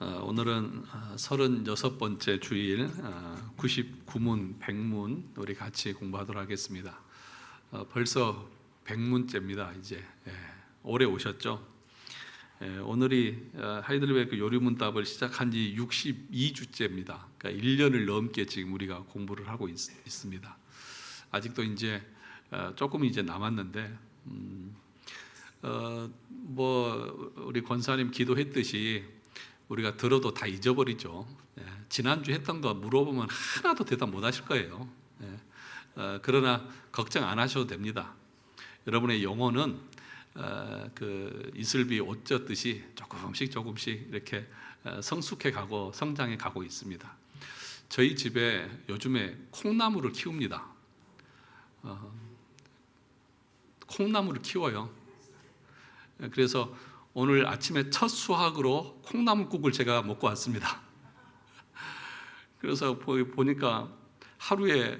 오늘은 36번째 주일 99문 100문 우리 같이 공부하도록 하겠습니다. 벌써 100문째입니다. 이제 올해 오셨죠? 오늘이 하이델베르크 요리문답을 시작한 지 62주째입니다. 그러니까 1년을 넘게 지금 우리가 공부를 하고 있습니다. 아직도 이제 조금 이제 남았는데 우리 권사님 기도했듯이 우리가 들어도 다 잊어버리죠. 지난주 했던 거 물어보면 하나도 대답 못 하실 거예요. 그러나 걱정 안 하셔도 됩니다. 여러분의 영혼은 그 이슬비 옷 젖듯이 조금씩 이렇게 성숙해 가고 성장해 가고 있습니다. 저희 집에 요즘에 콩나물을 키웁니다. 콩나물을 키워요. 그래서 오늘 아침에 첫 수확으로 콩나물국을 제가 먹고 왔습니다. 그래서 보니까 하루에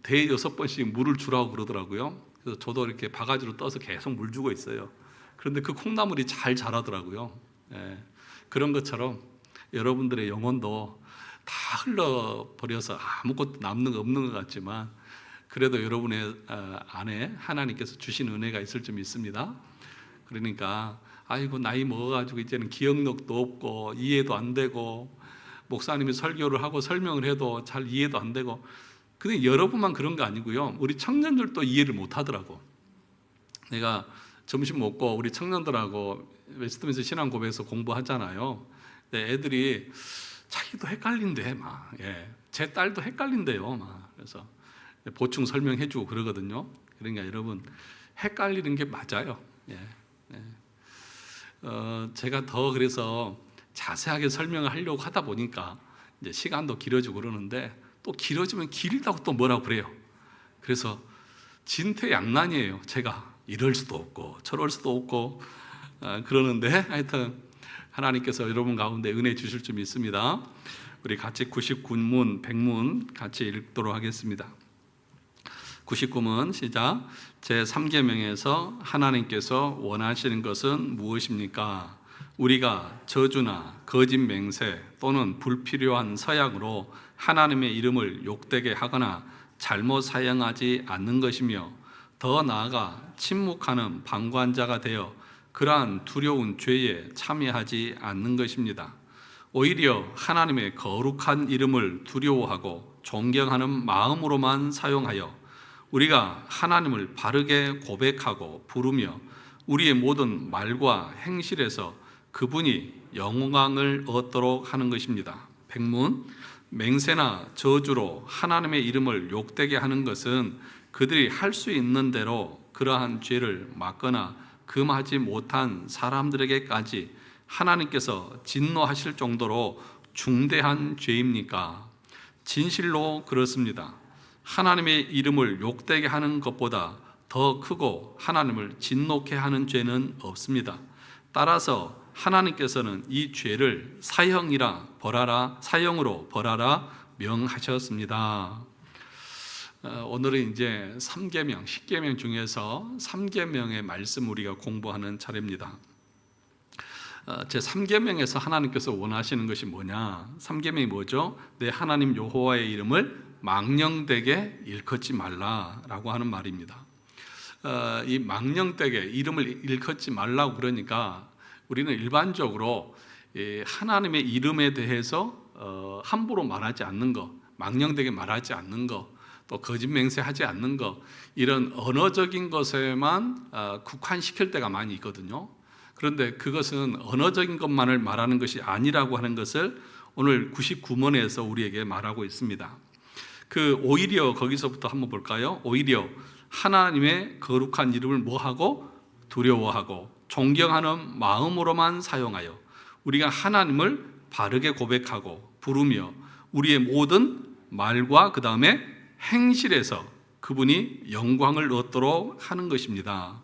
대여섯 번씩 물을 주라고 그러더라고요. 그래서 저도 이렇게 바가지로 떠서 계속 물 주고 있어요. 그런데 그 콩나물이 잘 자라더라고요. 그런 것처럼 여러분들의 영혼도 다 흘러버려서 아무것도 남는 거 없는 것 같지만 그래도 여러분의 안에 하나님께서 주신 은혜가 있을 점 있습니다. 그러니까 아이고 나이 먹어가지고 이제는 기억력도 없고 이해도 안 되고 목사님이 설교를 하고 설명을 해도 잘 이해도 안 되고 근데 여러분만 그런 거 아니고요. 우리 청년들도 이해를 못 하더라고. 내가 점심 먹고 우리 청년들하고 웨스트민스터 신앙 고백에서 공부하잖아요. 근데 애들이 자기도 헷갈린대 막. 제 딸도 헷갈린대요 막. 그래서 보충 설명해주고 그러거든요. 그러니까 여러분 헷갈리는 게 맞아요. 제가 더 그래서 자세하게 설명을 하려고 하다 보니까 이제 시간도 길어지고 그러는데 또 길어지면 길다고 또 뭐라고 그래요. 그래서 진퇴양난이에요. 제가 이럴 수도 없고 저럴 수도 없고 그러는데 하여튼 하나님께서 여러분 가운데 은혜 주실 점 있습니다. 우리 같이 99문 100문 같이 읽도록 하겠습니다. 99문 시작. 제3계명에서 하나님께서 원하시는 것은 무엇입니까? 우리가 저주나 거짓 맹세 또는 불필요한 서약으로 하나님의 이름을 욕되게 하거나 잘못 사용하지 않는 것이며 더 나아가 침묵하는 방관자가 되어 그러한 두려운 죄에 참여하지 않는 것입니다. 오히려 하나님의 거룩한 이름을 두려워하고 존경하는 마음으로만 사용하여 우리가 하나님을 바르게 고백하고 부르며 우리의 모든 말과 행실에서 그분이 영광을 얻도록 하는 것입니다. 백문, 맹세나 저주로 하나님의 이름을 욕되게 하는 것은 그들이 할 수 있는 대로 그러한 죄를 막거나 금하지 못한 사람들에게까지 하나님께서 진노하실 정도로 중대한 죄입니까? 진실로 그렇습니다. 하나님의 이름을 욕되게 하는 것보다 더 크고 하나님을 진노케 하는 죄는 없습니다. 따라서 하나님께서는 이 죄를 사형으로 벌하라 명하셨습니다. 오늘은 이제 3계명, 10계명 중에서 3계명의 말씀 우리가 공부하는 차례입니다. 제 3계명에서 하나님께서 원하시는 것이 뭐냐? 3계명이 뭐죠? 내 하나님 여호와의 이름을 망령되게 일컫지 말라라고 하는 말입니다. 이 망령되게 이름을 일컫지 말라고 그러니까 우리는 일반적으로 하나님의 이름에 대해서 함부로 말하지 않는 거, 망령되게 말하지 않는 거, 또 거짓 맹세하지 않는 거 이런 언어적인 것에만 국한시킬 때가 많이 있거든요. 그런데 그것은 언어적인 것만을 말하는 것이 아니라고 하는 것을 오늘 99문에서 우리에게 말하고 있습니다. 오히려 거기서부터 한번 볼까요? 오히려 하나님의 거룩한 이름을 뭐하고? 두려워하고 존경하는 마음으로만 사용하여 우리가 하나님을 바르게 고백하고 부르며 우리의 모든 말과 그 다음에 행실에서 그분이 영광을 얻도록 하는 것입니다.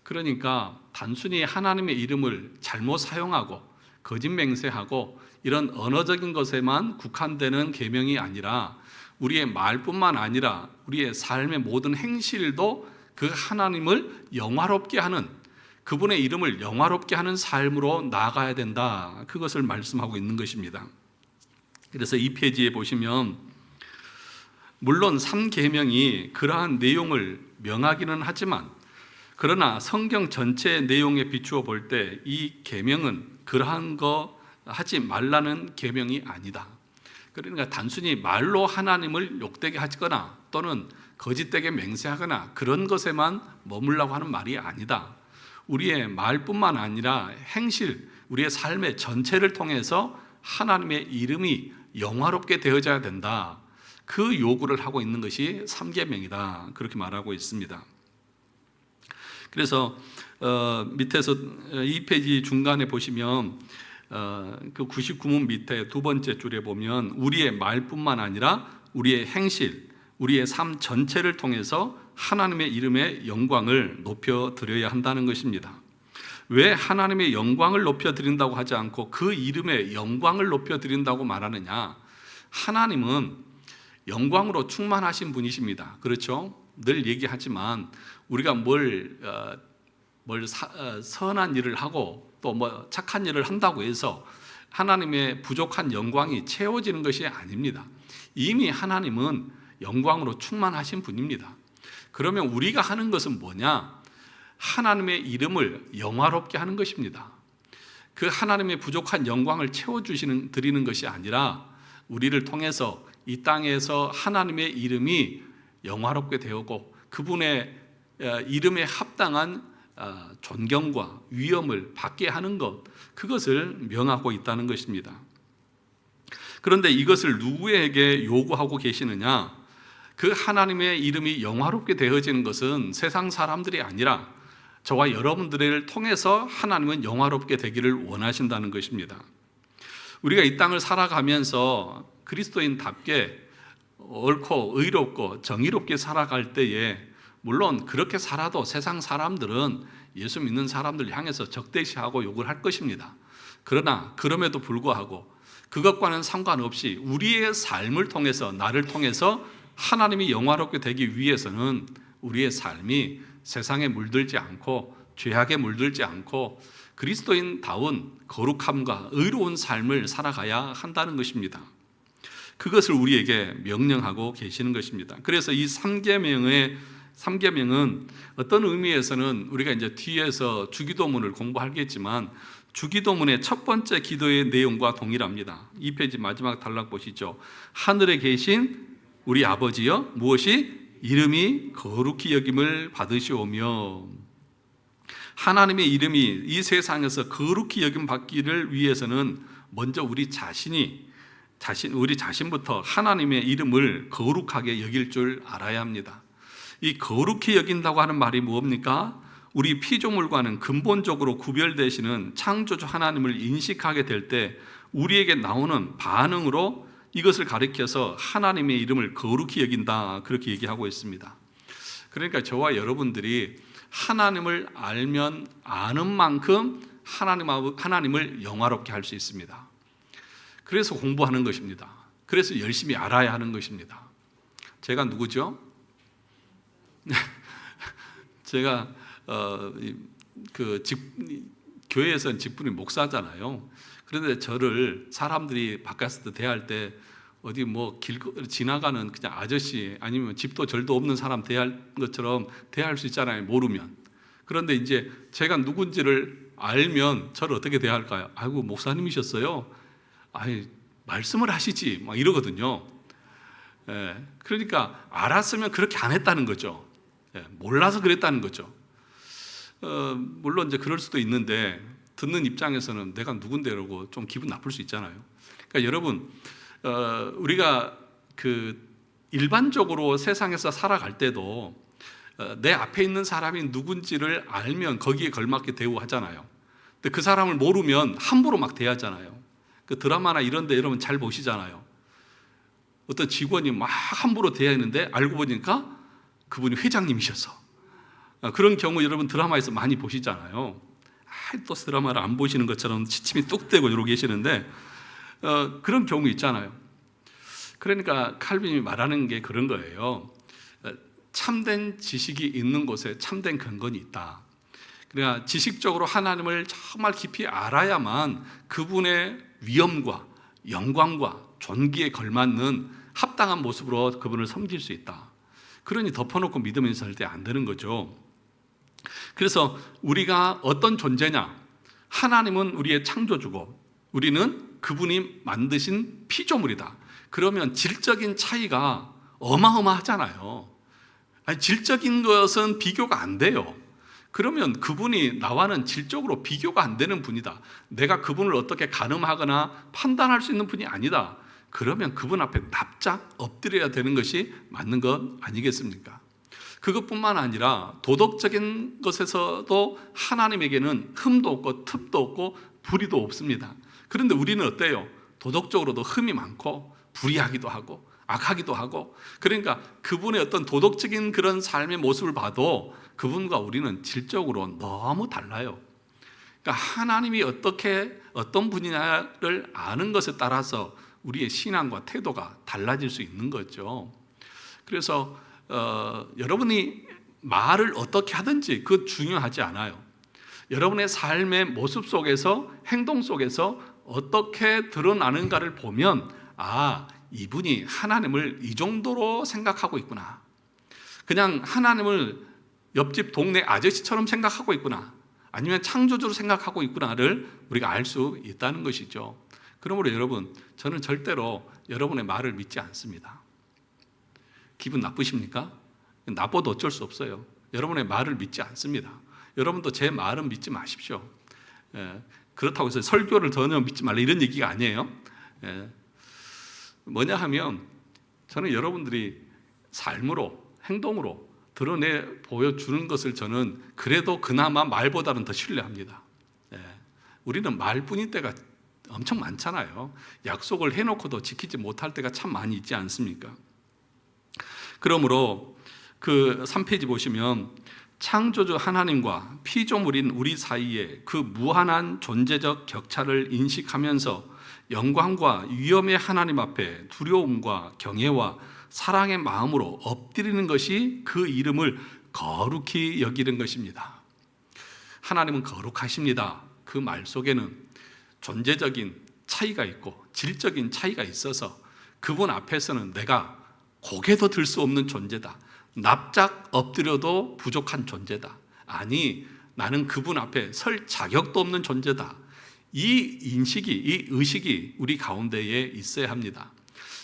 그러니까 단순히 하나님의 이름을 잘못 사용하고 거짓 맹세하고 이런 언어적인 것에만 국한되는 계명이 아니라 우리의 말뿐만 아니라 우리의 삶의 모든 행실도 그 하나님을 영화롭게 하는 그분의 이름을 영화롭게 하는 삶으로 나아가야 된다. 그것을 말씀하고 있는 것입니다. 그래서 이 페이지에 보시면 물론 3계명이 그러한 내용을 명하기는 하지만 그러나 성경 전체의 내용에 비추어 볼 때 이 계명은 그러한 거 하지 말라는 계명이 아니다. 그러니까 단순히 말로 하나님을 욕되게 하거나 또는 거짓되게 맹세하거나 그런 것에만 머물라고 하는 말이 아니다. 우리의 말뿐만 아니라 행실, 우리의 삶의 전체를 통해서 하나님의 이름이 영화롭게 되어져야 된다. 그 요구를 하고 있는 것이 3계명이다. 그렇게 말하고 있습니다. 그래서 밑에서 이 페이지 중간에 보시면 그 99문 밑에 두 번째 줄에 보면 우리의 말뿐만 아니라 우리의 행실, 우리의 삶 전체를 통해서 하나님의 이름의 영광을 높여드려야 한다는 것입니다. 왜 하나님의 영광을 높여드린다고 하지 않고 그 이름의 영광을 높여드린다고 말하느냐? 하나님은 영광으로 충만하신 분이십니다. 그렇죠? 늘 얘기하지만 우리가 선한 일을 하고 또 뭐 착한 일을 한다고 해서 하나님의 부족한 영광이 채워지는 것이 아닙니다. 이미 하나님은 영광으로 충만하신 분입니다. 그러면 우리가 하는 것은 뭐냐? 하나님의 이름을 영화롭게 하는 것입니다. 그 하나님의 부족한 영광을 드리는 것이 아니라 우리를 통해서 이 땅에서 하나님의 이름이 영화롭게 되었고 그분의 이름에 합당한 존경과 위엄을 받게 하는 것, 그것을 명하고 있다는 것입니다. 그런데 이것을 누구에게 요구하고 계시느냐? 그 하나님의 이름이 영화롭게 되어지는 것은 세상 사람들이 아니라 저와 여러분들을 통해서 하나님은 영화롭게 되기를 원하신다는 것입니다. 우리가 이 땅을 살아가면서 그리스도인답게 옳고 의롭고 정의롭게 살아갈 때에 물론 그렇게 살아도 세상 사람들은 예수 믿는 사람들 향해서 적대시하고 욕을 할 것입니다. 그러나 그럼에도 불구하고 그것과는 상관없이 우리의 삶을 통해서 나를 통해서 하나님이 영화롭게 되기 위해서는 우리의 삶이 세상에 물들지 않고 죄악에 물들지 않고 그리스도인다운 거룩함과 의로운 삶을 살아가야 한다는 것입니다. 그것을 우리에게 명령하고 계시는 것입니다. 그래서 이 3계명은 어떤 의미에서는 우리가 이제 뒤에서 주기도문을 공부하겠지만 주기도문의 첫 번째 기도의 내용과 동일합니다. 이 페이지 마지막 단락 보시죠. 하늘에 계신 우리 아버지여 무엇이 이름이 거룩히 여김을 받으시오며, 하나님의 이름이 이 세상에서 거룩히 여김 받기를 위해서는 먼저 우리 자신부터 하나님의 이름을 거룩하게 여길 줄 알아야 합니다. 이 거룩히 여긴다고 하는 말이 뭡니까? 우리 피조물과는 근본적으로 구별되시는 창조주 하나님을 인식하게 될 때 우리에게 나오는 반응으로 이것을 가리켜서 하나님의 이름을 거룩히 여긴다, 그렇게 얘기하고 있습니다. 그러니까 저와 여러분들이 하나님을 알면 아는 만큼 하나님을 영화롭게 할 수 있습니다. 그래서 공부하는 것입니다. 그래서 열심히 알아야 하는 것입니다. 제가 누구죠? 제가 교회에서는 직분이 목사잖아요. 그런데 저를 사람들이 바깥에서 대할 때 어디 뭐 길 지나가는 그냥 아저씨 아니면 집도 절도 없는 사람 대할 것처럼 대할 수 있잖아요, 모르면. 그런데 이제 제가 누군지를 알면 저를 어떻게 대할까요? 아이고, 목사님이셨어요? 아니, 말씀을 하시지, 막 이러거든요. 그러니까 알았으면 그렇게 안 했다는 거죠. 몰라서 그랬다는 거죠. 물론 이제 그럴 수도 있는데 듣는 입장에서는 내가 누군데 이러고 좀 기분 나쁠 수 있잖아요. 그러니까 여러분, 우리가 일반적으로 세상에서 살아갈 때도 내 앞에 있는 사람이 누군지를 알면 거기에 걸맞게 대우하잖아요. 근데 그 사람을 모르면 함부로 막 대하잖아요. 그 드라마나 이런 데 여러분 잘 보시잖아요. 어떤 직원이 막 함부로 대하는데 알고 보니까 그분이 회장님이셔서. 그런 경우 여러분 드라마에서 많이 보시잖아요. 또 드라마를 안 보시는 것처럼 치침이 뚝 떼고 이러고 계시는데 그런 경우 있잖아요. 그러니까 칼빈이 말하는 게 그런 거예요. 참된 지식이 있는 곳에 참된 근거는 있다. 그러니까 지식적으로 하나님을 정말 깊이 알아야만 그분의 위엄과 영광과 존귀에 걸맞는 합당한 모습으로 그분을 섬길 수 있다. 그러니 덮어놓고 믿으면서 할 때 안 되는 거죠. 그래서 우리가 어떤 존재냐? 하나님은 우리의 창조주고 우리는 그분이 만드신 피조물이다. 그러면 질적인 차이가 어마어마하잖아요. 아니, 질적인 것은 비교가 안 돼요. 그러면 그분이 나와는 질적으로 비교가 안 되는 분이다. 내가 그분을 어떻게 가늠하거나 판단할 수 있는 분이 아니다. 그러면 그분 앞에 납작 엎드려야 되는 것이 맞는 것 아니겠습니까? 그것뿐만 아니라 도덕적인 것에서도 하나님에게는 흠도 없고 틈도 없고 불의도 없습니다. 그런데 우리는 어때요? 도덕적으로도 흠이 많고 불의하기도 하고 악하기도 하고, 그러니까 그분의 어떤 도덕적인 그런 삶의 모습을 봐도 그분과 우리는 질적으로 너무 달라요. 그러니까 하나님이 어떤 분이냐를 아는 것에 따라서 우리의 신앙과 태도가 달라질 수 있는 거죠. 그래서 여러분이 말을 어떻게 하든지 그것 중요하지 않아요. 여러분의 삶의 모습 속에서, 행동 속에서 어떻게 드러나는가를 보면, 아, 이분이 하나님을 이 정도로 생각하고 있구나. 그냥 하나님을 옆집 동네 아저씨처럼 생각하고 있구나. 아니면 창조주로 생각하고 있구나를 우리가 알 수 있다는 것이죠. 그러므로 여러분, 저는 절대로 여러분의 말을 믿지 않습니다. 기분 나쁘십니까? 나빠도 어쩔 수 없어요. 여러분의 말을 믿지 않습니다. 여러분도 제 말은 믿지 마십시오. 그렇다고 해서 설교를 전혀 믿지 말라 이런 얘기가 아니에요. 뭐냐 하면 저는 여러분들이 삶으로, 행동으로 드러내 보여주는 것을 저는 그래도 그나마 말보다는 더 신뢰합니다. 우리는 말뿐인 때가 엄청 많잖아요. 약속을 해놓고도 지키지 못할 때가 참 많이 있지 않습니까? 그러므로 그 3페이지 보시면 창조주 하나님과 피조물인 우리 사이에 그 무한한 존재적 격차를 인식하면서 영광과 위엄의 하나님 앞에 두려움과 경외와 사랑의 마음으로 엎드리는 것이 그 이름을 거룩히 여기는 것입니다. 하나님은 거룩하십니다. 그 말 속에는 존재적인 차이가 있고 질적인 차이가 있어서 그분 앞에서는 내가 고개도 들 수 없는 존재다. 납작 엎드려도 부족한 존재다. 아니, 나는 그분 앞에 설 자격도 없는 존재다. 이 인식이, 이 의식이 우리 가운데에 있어야 합니다.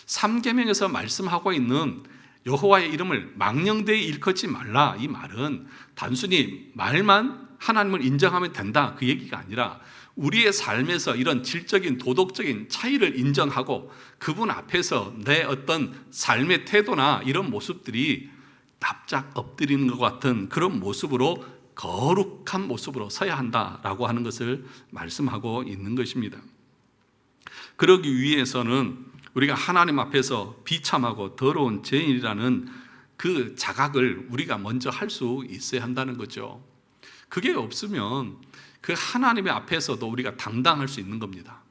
3계명에서 말씀하고 있는 여호와의 이름을 망령되이 일컫지 말라, 이 말은 단순히 말만 하나님을 인정하면 된다, 그 얘기가 아니라 우리의 삶에서 이런 질적인 도덕적인 차이를 인정하고 그분 앞에서 내 어떤 삶의 태도나 이런 모습들이 납작 엎드리는 것 같은 그런 모습으로, 거룩한 모습으로 서야 한다라고 하는 것을 말씀하고 있는 것입니다. 그러기 위해서는 우리가 하나님 앞에서 비참하고 더러운 죄인이라는 그 자각을 우리가 먼저 할 수 있어야 한다는 거죠. 그게 없으면 그 하나님의 앞에서도 우리가 당당할 수 있는 겁니다.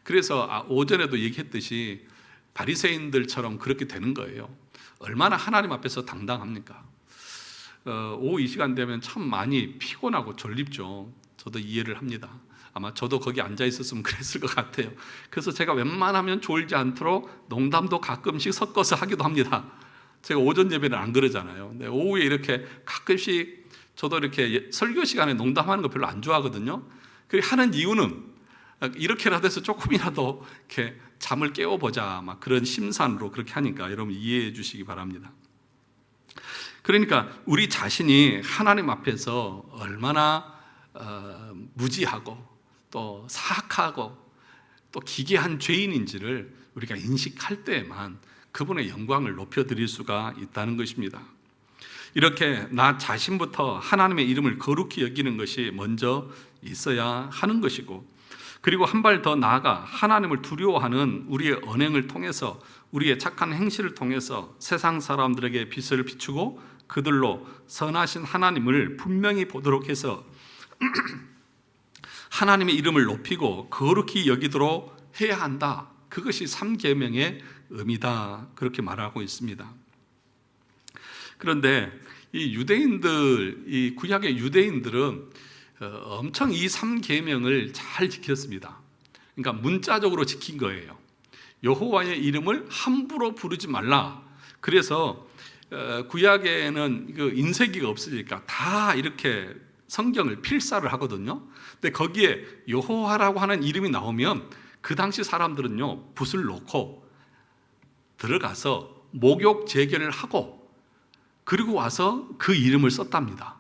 그래서 오전에도 얘기했듯이 바리새인들처럼 그렇게 되는 거예요. 얼마나 하나님 앞에서 당당합니까? 오후 이 시간 되면 참 많이 피곤하고 졸립죠. 저도 이해를 합니다. 아마 저도 거기 앉아 있었으면 그랬을 것 같아요. 그래서 제가 웬만하면 졸지 않도록 농담도 가끔씩 섞어서 하기도 합니다. 제가 오전 예배는 안 그러잖아요. 근데 오후에 이렇게 가끔씩 저도 이렇게 설교 시간에 농담하는 거 별로 안 좋아하거든요. 그 하는 이유는 이렇게라도 해서 조금이라도 이렇게 잠을 깨워보자, 막 그런 심산으로 그렇게 하니까 여러분 이해해 주시기 바랍니다. 그러니까 우리 자신이 하나님 앞에서 얼마나 무지하고 또 사악하고 또 기괴한 죄인인지를 우리가 인식할 때에만 그분의 영광을 높여드릴 수가 있다는 것입니다. 이렇게 나 자신부터 하나님의 이름을 거룩히 여기는 것이 먼저 있어야 하는 것이고, 그리고 한 발 더 나아가 하나님을 두려워하는 우리의 언행을 통해서, 우리의 착한 행실을 통해서 세상 사람들에게 빛을 비추고 그들로 선하신 하나님을 분명히 보도록 해서 하나님의 이름을 높이고 거룩히 여기도록 해야 한다. 그것이 3계명의 의미다. 그렇게 말하고 있습니다. 그런데 이 유대인들, 이 구약의 유대인들은 엄청 이 3계명을 잘 지켰습니다. 그러니까 문자적으로 지킨 거예요. 여호와의 이름을 함부로 부르지 말라. 그래서 구약에는 그 인쇄기가 없으니까 다 이렇게 성경을 필사를 하거든요. 근데 거기에 여호와라고 하는 이름이 나오면 그 당시 사람들은요, 붓을 놓고 들어가서 목욕 제결을 하고 그리고 와서 그 이름을 썼답니다.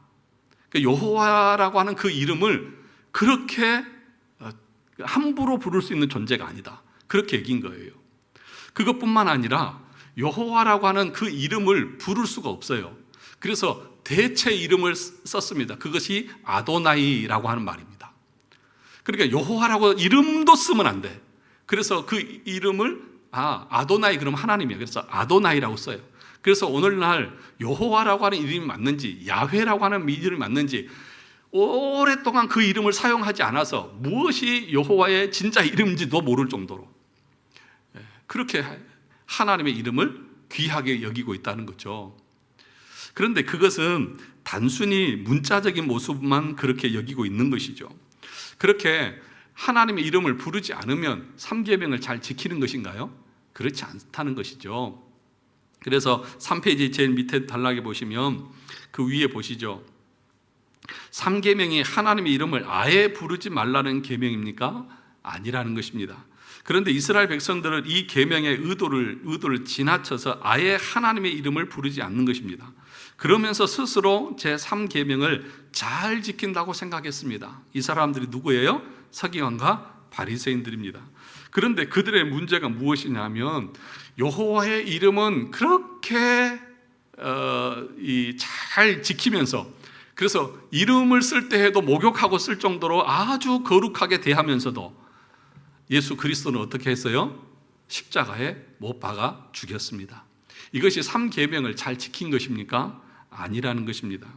그러니까 여호와라고 하는 그 이름을 그렇게 함부로 부를 수 있는 존재가 아니다, 그렇게 얘기인 거예요. 그것뿐만 아니라 여호와라고 하는 그 이름을 부를 수가 없어요. 그래서 대체 이름을 썼습니다. 그것이 아도나이라고 하는 말입니다. 그러니까 여호와라고 이름도 쓰면 안 돼. 그래서 그 이름을 아도나이, 그럼 하나님이야. 그래서 아도나이라고 써요. 그래서 오늘날 여호와라고 하는 이름이 맞는지 야훼라고 하는 이름이 맞는지 오랫동안 그 이름을 사용하지 않아서 무엇이 여호와의 진짜 이름인지도 모를 정도로 그렇게 하나님의 이름을 귀하게 여기고 있다는 거죠. 그런데 그것은 단순히 문자적인 모습만 그렇게 여기고 있는 것이죠. 그렇게 하나님의 이름을 부르지 않으면 3계명을 잘 지키는 것인가요? 그렇지 않다는 것이죠. 그래서 3페이지 제일 밑에 단락에 보시면 그 위에 보시죠. 3계명이 하나님의 이름을 아예 부르지 말라는 계명입니까? 아니라는 것입니다. 그런데 이스라엘 백성들은 이 계명의 의도를 지나쳐서 아예 하나님의 이름을 부르지 않는 것입니다. 그러면서 스스로 제3계명을 잘 지킨다고 생각했습니다. 이 사람들이 누구예요? 서기관과 바리새인들입니다. 그런데 그들의 문제가 무엇이냐면 여호와의 이름은 그렇게 잘 지키면서, 그래서 이름을 쓸 때에도 목욕하고 쓸 정도로 아주 거룩하게 대하면서도 예수 그리스도는 어떻게 했어요? 십자가에 못 박아 죽였습니다. 이것이 3계명을 잘 지킨 것입니까? 아니라는 것입니다.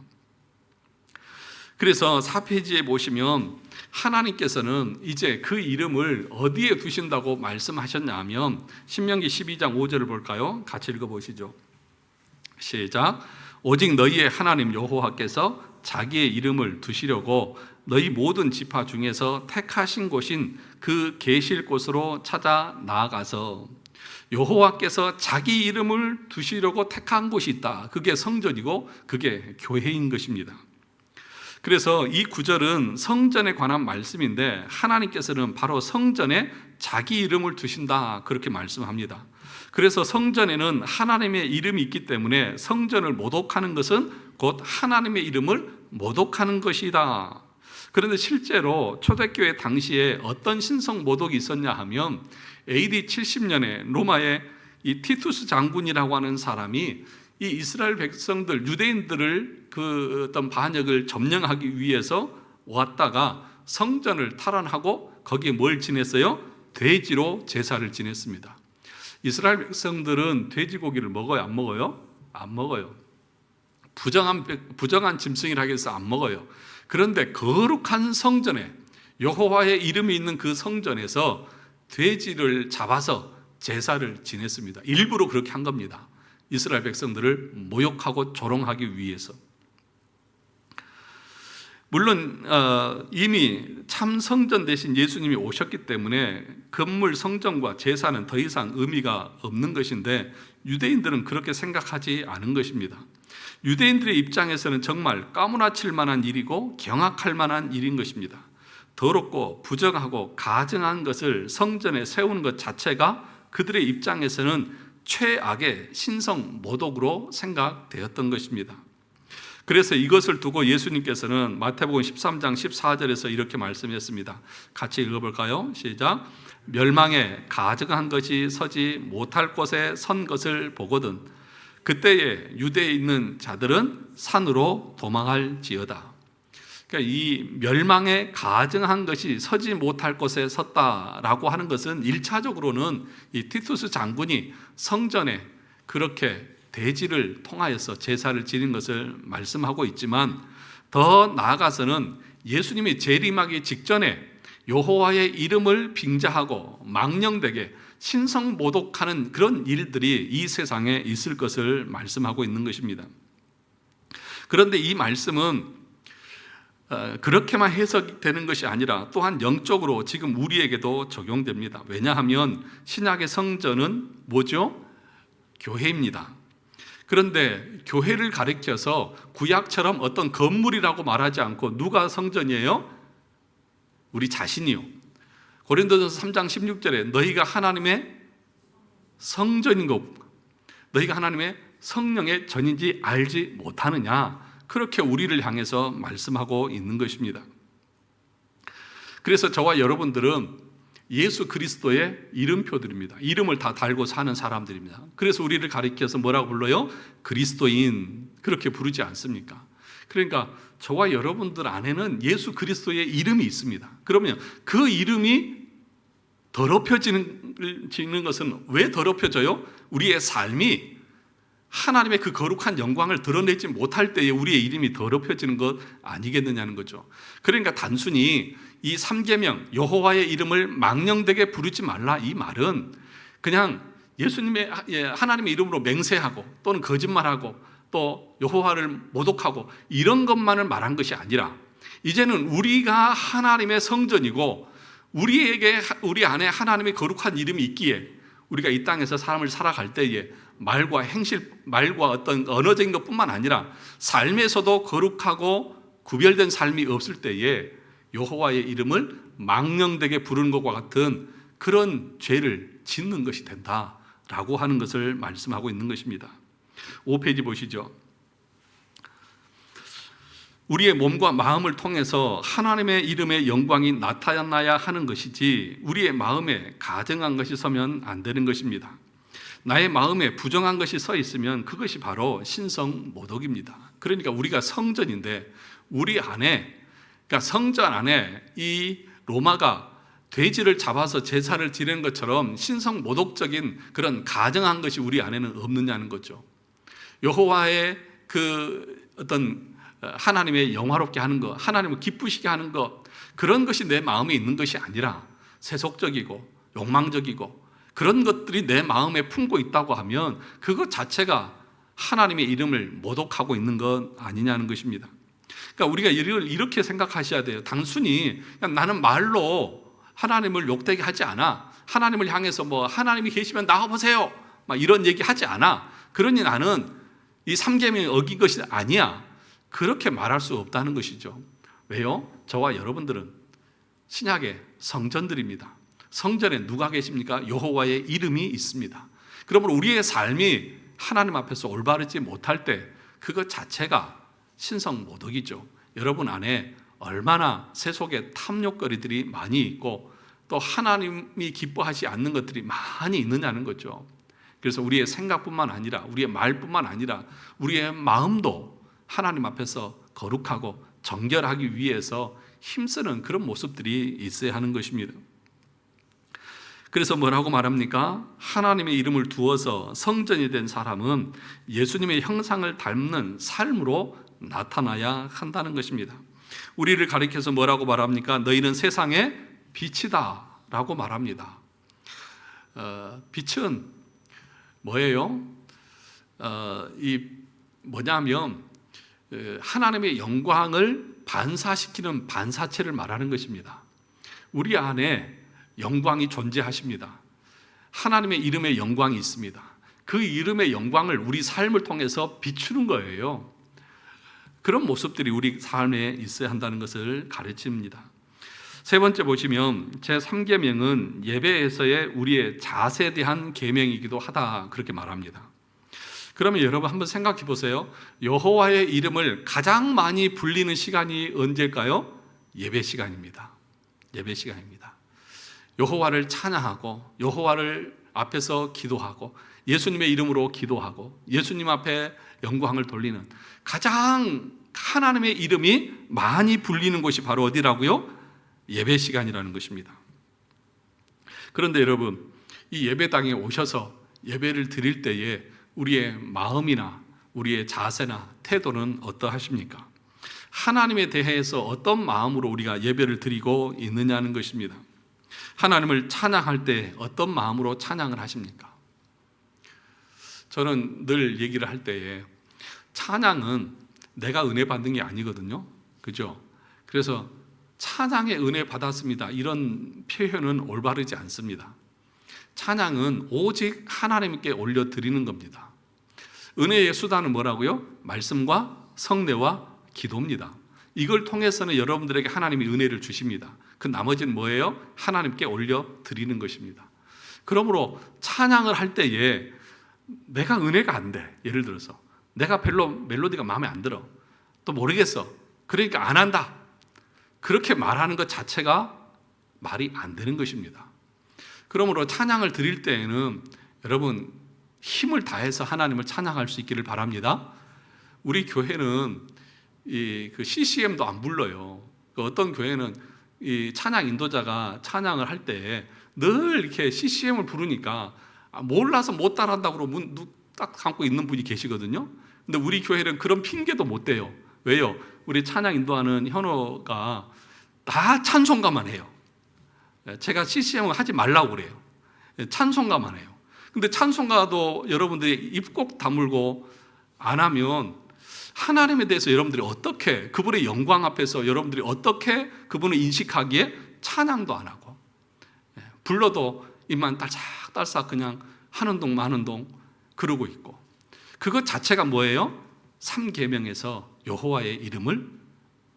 그래서 4페이지에 보시면 하나님께서는 이제 그 이름을 어디에 두신다고 말씀하셨냐 하면 신명기 12장 5절을 볼까요? 같이 읽어보시죠. 시작. 오직 너희의 하나님 여호와께서 자기의 이름을 두시려고 너희 모든 지파 중에서 택하신 곳인 그 계실 곳으로 찾아 나아가서, 여호와께서 자기 이름을 두시려고 택한 곳이 있다. 그게 성전이고 그게 교회인 것입니다. 그래서 이 구절은 성전에 관한 말씀인데 하나님께서는 바로 성전에 자기 이름을 두신다, 그렇게 말씀합니다. 그래서 성전에는 하나님의 이름이 있기 때문에 성전을 모독하는 것은 곧 하나님의 이름을 모독하는 것이다. 그런데 실제로 초대교회 당시에 어떤 신성 모독이 있었냐 하면 AD 70년에 로마의 이 티투스 장군이라고 하는 사람이 이 이스라엘 백성들, 유대인들을 그 어떤 반역을 점령하기 위해서 왔다가 성전을 탈환하고 거기에 뭘 지냈어요? 돼지로 제사를 지냈습니다. 이스라엘 백성들은 돼지고기를 먹어요? 안 먹어요? 안 먹어요. 부정한 짐승이라 해서 안 먹어요. 그런데 거룩한 성전에, 여호와의 이름이 있는 그 성전에서 돼지를 잡아서 제사를 지냈습니다. 일부러 그렇게 한 겁니다. 이스라엘 백성들을 모욕하고 조롱하기 위해서. 물론 이미 참 성전 대신 예수님이 오셨기 때문에 건물 성전과 제사는 더 이상 의미가 없는 것인데 유대인들은 그렇게 생각하지 않은 것입니다. 유대인들의 입장에서는 정말 까무라칠 만한 일이고 경악할 만한 일인 것입니다. 더럽고 부정하고 가증한 것을 성전에 세우는 것 자체가 그들의 입장에서는 최악의 신성 모독으로 생각되었던 것입니다. 그래서 이것을 두고 예수님께서는 마태복음 13장 14절에서 이렇게 말씀했습니다. 같이 읽어볼까요? 시작. 멸망에 가증한 것이 서지 못할 곳에 선 것을 보거든 그때에 유대에 있는 자들은 산으로 도망할지어다. 그러니까 이 멸망에 가증한 것이 서지 못할 곳에 섰다라고 하는 것은 1차적으로는 이 티투스 장군이 성전에 그렇게 돼지를 통하여서 제사를 지닌 것을 말씀하고 있지만 더 나아가서는 예수님이 재림하기 직전에 여호와의 이름을 빙자하고 망령되게 신성 모독하는 그런 일들이 이 세상에 있을 것을 말씀하고 있는 것입니다. 그런데 이 말씀은 그렇게만 해석되는 것이 아니라 또한 영적으로 지금 우리에게도 적용됩니다. 왜냐하면 신약의 성전은 뭐죠? 교회입니다. 그런데 교회를 가리켜서 구약처럼 어떤 건물이라고 말하지 않고 누가 성전이에요? 우리 자신이요. 고린도전서 3장 16절에 너희가 하나님의 성전인 것, 너희가 하나님의 성령의 전인지 알지 못하느냐, 그렇게 우리를 향해서 말씀하고 있는 것입니다. 그래서 저와 여러분들은 예수 그리스도의 이름표들입니다. 이름을 다 달고 사는 사람들입니다. 그래서 우리를 가리켜서 뭐라고 불러요? 그리스도인, 그렇게 부르지 않습니까? 그러니까 저와 여러분들 안에는 예수 그리스도의 이름이 있습니다. 그러면 그 이름이 더럽혀지는 것은 왜 더럽혀져요? 우리의 삶이 하나님의 그 거룩한 영광을 드러내지 못할 때에 우리의 이름이 더럽혀지는 것 아니겠느냐는 거죠. 그러니까 단순히 이 3계명 여호와의 이름을 망령되게 부르지 말라, 이 말은 그냥 예수님의 하나님의 이름으로 맹세하고 또는 거짓말하고 또 여호와를 모독하고 이런 것만을 말한 것이 아니라, 이제는 우리가 하나님의 성전이고 우리 안에 하나님의 거룩한 이름이 있기에 우리가 이 땅에서 삶을 살아갈 때에 말과 행실, 말과 어떤 언어적인 것뿐만 아니라 삶에서도 거룩하고 구별된 삶이 없을 때에 여호와의 이름을 망령되게 부르는 것과 같은 그런 죄를 짓는 것이 된다라고 하는 것을 말씀하고 있는 것입니다. 5페이지 보시죠. 우리의 몸과 마음을 통해서 하나님의 이름의 영광이 나타나야 하는 것이지 우리의 마음에 가증한 것이 서면 안 되는 것입니다. 나의 마음에 부정한 것이 서 있으면 그것이 바로 신성모독입니다. 그러니까 우리가 성전인데 우리 안에, 그러니까 성전 안에 이 로마가 돼지를 잡아서 제사를 지내는 것처럼 신성모독적인 그런 가증한 것이 우리 안에는 없느냐는 거죠. 여호와의 그 어떤 하나님의 영화롭게 하는 것, 하나님을 기쁘시게 하는 것, 그런 것이 내 마음에 있는 것이 아니라 세속적이고 욕망적이고 그런 것들이 내 마음에 품고 있다고 하면 그것 자체가 하나님의 이름을 모독하고 있는 것 아니냐는 것입니다. 그러니까 우리가 이렇게 생각하셔야 돼요. 단순히 그냥 나는 말로 하나님을 욕되게 하지 않아, 하나님을 향해서 뭐 하나님이 계시면 나와보세요 막 이런 얘기 하지 않아, 그러니 나는 이 3계명이 어긴 것이 아니야, 그렇게 말할 수 없다는 것이죠. 왜요? 저와 여러분들은 신약의 성전들입니다. 성전에 누가 계십니까? 여호와의 이름이 있습니다. 그러므로 우리의 삶이 하나님 앞에서 올바르지 못할 때 그것 자체가 신성모독이죠. 여러분 안에 얼마나 세속의 탐욕거리들이 많이 있고 또 하나님이 기뻐하지 않는 것들이 많이 있느냐는 거죠. 그래서 우리의 생각뿐만 아니라 우리의 말뿐만 아니라 우리의 마음도 하나님 앞에서 거룩하고 정결하기 위해서 힘쓰는 그런 모습들이 있어야 하는 것입니다. 그래서 뭐라고 말합니까? 하나님의 이름을 두어서 성전이 된 사람은 예수님의 형상을 닮는 삶으로 나타나야 한다는 것입니다. 우리를 가리켜서 뭐라고 말합니까? 너희는 세상의 빛이다 라고 말합니다. 빛은 뭐예요? 뭐냐면 하나님의 영광을 반사시키는 반사체를 말하는 것입니다. 우리 안에 영광이 존재하십니다. 하나님의 이름의 영광이 있습니다. 그 이름의 영광을 우리 삶을 통해서 비추는 거예요. 그런 모습들이 우리 삶에 있어야 한다는 것을 가르칩니다. 세 번째 보시면 제3계명은 예배에서의 우리의 자세에 대한 계명이기도 하다, 그렇게 말합니다. 그러면 여러분 한번 생각해 보세요. 여호와의 이름을 가장 많이 불리는 시간이 언제일까요? 예배 시간입니다. 예배 시간입니다. 여호와를 찬양하고 여호와를 앞에서 기도하고 예수님의 이름으로 기도하고 예수님 앞에 영광을 돌리는 가장 하나님의 이름이 많이 불리는 곳이 바로 어디라고요? 예배 시간이라는 것입니다. 그런데 여러분, 이 예배당에 오셔서 예배를 드릴 때에 우리의 마음이나 우리의 자세나 태도는 어떠하십니까? 하나님에 대해서 어떤 마음으로 우리가 예배를 드리고 있느냐는 것입니다. 하나님을 찬양할 때 어떤 마음으로 찬양을 하십니까? 저는 늘 얘기를 할 때에 찬양은 내가 은혜 받는 게 아니거든요. 그죠? 그래서 찬양의 은혜 받았습니다, 이런 표현은 올바르지 않습니다. 찬양은 오직 하나님께 올려드리는 겁니다. 은혜의 수단은 뭐라고요? 말씀과 성례와 기도입니다. 이걸 통해서는 여러분들에게 하나님이 은혜를 주십니다. 그 나머지는 뭐예요? 하나님께 올려드리는 것입니다. 그러므로 찬양을 할 때에 내가 은혜가 안 돼, 예를 들어서 내가 별로 멜로디가 마음에 안 들어, 또 모르겠어, 그러니까 안 한다, 그렇게 말하는 것 자체가 말이 안 되는 것입니다. 그러므로 찬양을 드릴 때에는 여러분 힘을 다해서 하나님을 찬양할 수 있기를 바랍니다. 우리 교회는 그 CCM도 안 불러요. 어떤 교회는 이 찬양 인도자가 찬양을 할 때 늘 이렇게 CCM을 부르니까 몰라서 못 따라한다고 그러고 문 딱 감고 있는 분이 계시거든요. 근데 우리 교회는 그런 핑계도 못 대요. 왜요? 우리 찬양 인도하는 현호가 다 찬송가만 해요. 제가 CCM을 하지 말라고 그래요. 찬송가만 해요. 근데 찬송가도 여러분들이 입 꼭 다물고 안 하면 하나님에 대해서 여러분들이 어떻게, 그분의 영광 앞에서 여러분들이 어떻게 그분을 인식하기에 찬양도 안 하고, 불러도 입만 딸싹딸싹 그냥 하는 동 마는 동 그러고 있고, 그것 자체가 뭐예요? 3계명에서 여호와의 이름을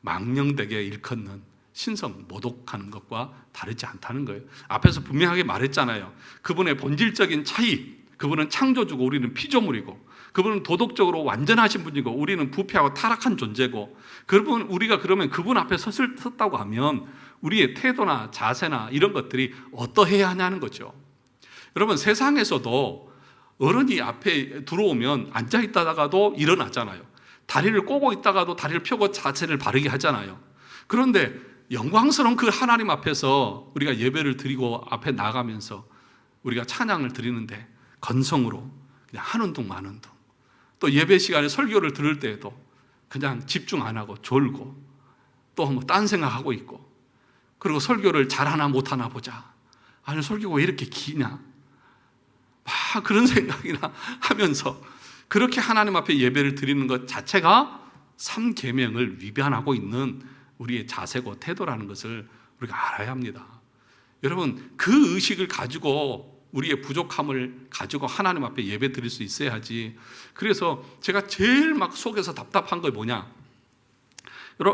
망령되게 일컫는 신성 모독하는 것과 다르지 않다는 거예요. 앞에서 분명하게 말했잖아요. 그분의 본질적인 차이, 그분은 창조주고 우리는 피조물이고, 그분은 도덕적으로 완전하신 분이고 우리는 부패하고 타락한 존재고, 우리가 그러면 그분 앞에 섰다고 하면 우리의 태도나 자세나 이런 것들이 어떠해야 하냐는 거죠. 여러분, 세상에서도 어른이 앞에 들어오면 앉아있다가도 일어나잖아요. 다리를 꼬고 있다가도 다리를 펴고 자세를 바르게 하잖아요. 그런데 영광스러운 그 하나님 앞에서 우리가 예배를 드리고 앞에 나가면서 우리가 찬양을 드리는데 건성으로 그냥 하는 둥 마는 둥, 또 예배 시간에 설교를 들을 때에도 그냥 집중 안 하고 졸고 또 뭐 딴 생각하고 있고, 그리고 설교를 잘하나 못하나 보자, 아니 설교가 왜 이렇게 기냐, 막 그런 생각이나 하면서 그렇게 하나님 앞에 예배를 드리는 것 자체가 3계명을 위반하고 있는 우리의 자세고 태도라는 것을 우리가 알아야 합니다. 여러분, 그 의식을 가지고 우리의 부족함을 가지고 하나님 앞에 예배 드릴 수 있어야지. 그래서 제가 제일 막 속에서 답답한 거 뭐냐,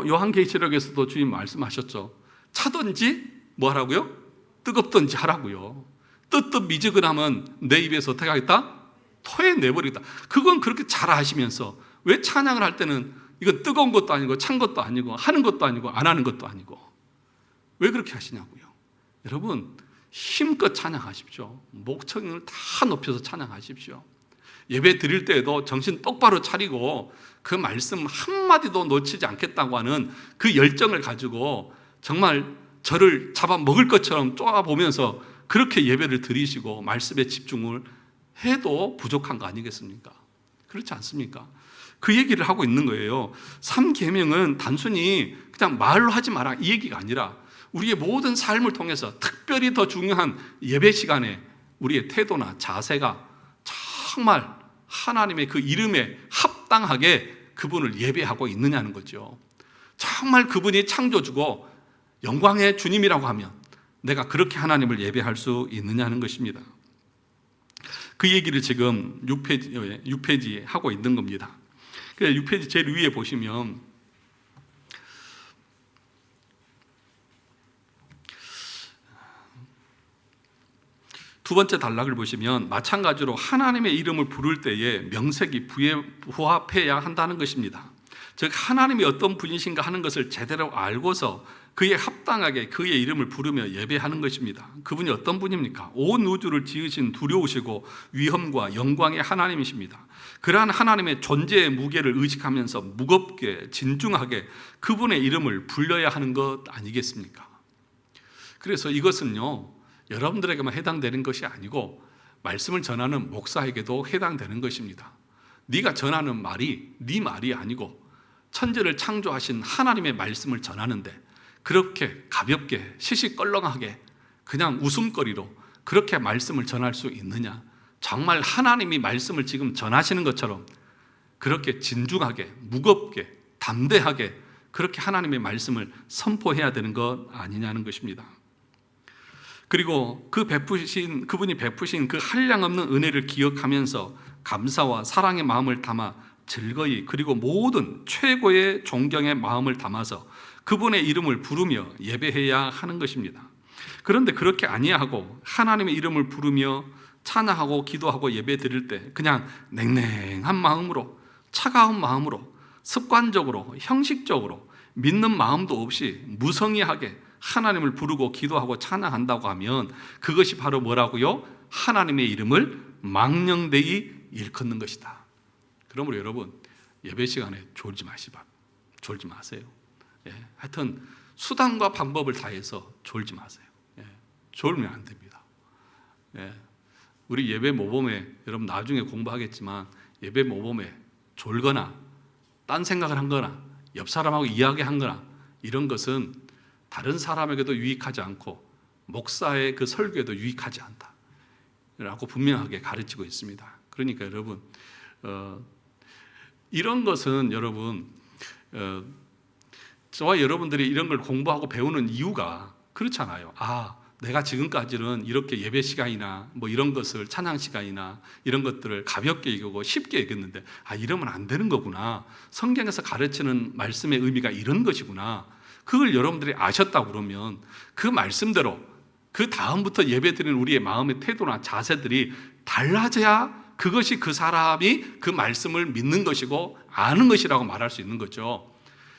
요한계시록에서도 주님 말씀하셨죠. 차든지 뭐 하라고요? 뜨겁든지 하라고요. 뜨뜻 미지근하면 내 입에서 어떻게 하겠다? 토해내버리겠다. 그건 그렇게 잘 아시면서 왜 찬양을 할 때는 이건 뜨거운 것도 아니고 찬 것도 아니고 하는 것도 아니고 안 하는 것도 아니고 왜 그렇게 하시냐고요. 여러분, 힘껏 찬양하십시오. 목청을 다 높여서 찬양하십시오. 예배 드릴 때에도 정신 똑바로 차리고 그 말씀 한마디도 놓치지 않겠다고 하는 그 열정을 가지고 정말 저를 잡아먹을 것처럼 쪼아보면서 그렇게 예배를 드리시고 말씀에 집중을 해도 부족한 거 아니겠습니까? 그렇지 않습니까? 그 얘기를 하고 있는 거예요. 3계명은 단순히 그냥 말로 하지 마라 이 얘기가 아니라 우리의 모든 삶을 통해서 특별히 더 중요한 예배 시간에 우리의 태도나 자세가 정말 하나님의 그 이름에 합당하게 그분을 예배하고 있느냐는 거죠. 정말 그분이 창조주고 영광의 주님이라고 하면 내가 그렇게 하나님을 예배할 수 있느냐는 것입니다. 그 얘기를 지금 6페이지에 하고 있는 겁니다. 6페이지 제일 위에 보시면 두 번째 단락을 보시면 마찬가지로 하나님의 이름을 부를 때에 명색이 부합해야 한다는 것입니다. 즉 하나님이 어떤 분이신가 하는 것을 제대로 알고서 그에 합당하게 그의 이름을 부르며 예배하는 것입니다. 그분이 어떤 분입니까? 온 우주를 지으신 두려우시고 위엄과 영광의 하나님이십니다. 그러한 하나님의 존재의 무게를 의식하면서 무겁게 진중하게 그분의 이름을 불러야 하는 것 아니겠습니까? 그래서 이것은요, 여러분들에게만 해당되는 것이 아니고 말씀을 전하는 목사에게도 해당되는 것입니다. 네가 전하는 말이 네 말이 아니고 천지를 창조하신 하나님의 말씀을 전하는데 그렇게 가볍게 시시껄렁하게 그냥 웃음거리로 그렇게 말씀을 전할 수 있느냐? 정말 하나님이 말씀을 지금 전하시는 것처럼 그렇게 진중하게 무겁게 담대하게 그렇게 하나님의 말씀을 선포해야 되는 것 아니냐는 것입니다. 그리고 그분이 베푸신 그 한량없는 은혜를 기억하면서 감사와 사랑의 마음을 담아 즐거이, 그리고 모든 최고의 존경의 마음을 담아서 그분의 이름을 부르며 예배해야 하는 것입니다. 그런데 그렇게 아니하고 하나님의 이름을 부르며 찬양하고 기도하고 예배 드릴 때 그냥 냉랭한 마음으로, 차가운 마음으로, 습관적으로, 형식적으로, 믿는 마음도 없이 무성의하게 하나님을 부르고 기도하고 찬양한다고 하면 그것이 바로 뭐라고요? 하나님의 이름을 망령되이 일컫는 것이다. 그러므로 여러분, 예배 시간에 졸지 마세요. 하여튼 수단과 방법을 다해서 졸지 마세요. 졸면 안 됩니다. 우리 예배 모범에, 여러분 나중에 공부하겠지만, 예배 모범에 졸거나 딴 생각을 한거나 옆 사람하고 이야기한거나 이런 것은 다른 사람에게도 유익하지 않고 목사의 그 설교에도 유익하지 않다 라고 분명하게 가르치고 있습니다. 그러니까 여러분, 이런 것은 여러분, 저와 여러분들이 이런 걸 공부하고 배우는 이유가 그렇잖아요. 내가 지금까지는 이렇게 예배 시간이나 뭐 이런 것을, 찬양 시간이나 이런 것들을 가볍게 여기고 쉽게 여겼는데, 이러면 안 되는 거구나. 성경에서 가르치는 말씀의 의미가 이런 것이구나. 그걸 여러분들이 아셨다고 그러면 그 말씀대로 그 다음부터 예배 드리는 우리의 마음의 태도나 자세들이 달라져야 그것이 그 사람이 그 말씀을 믿는 것이고 아는 것이라고 말할 수 있는 거죠.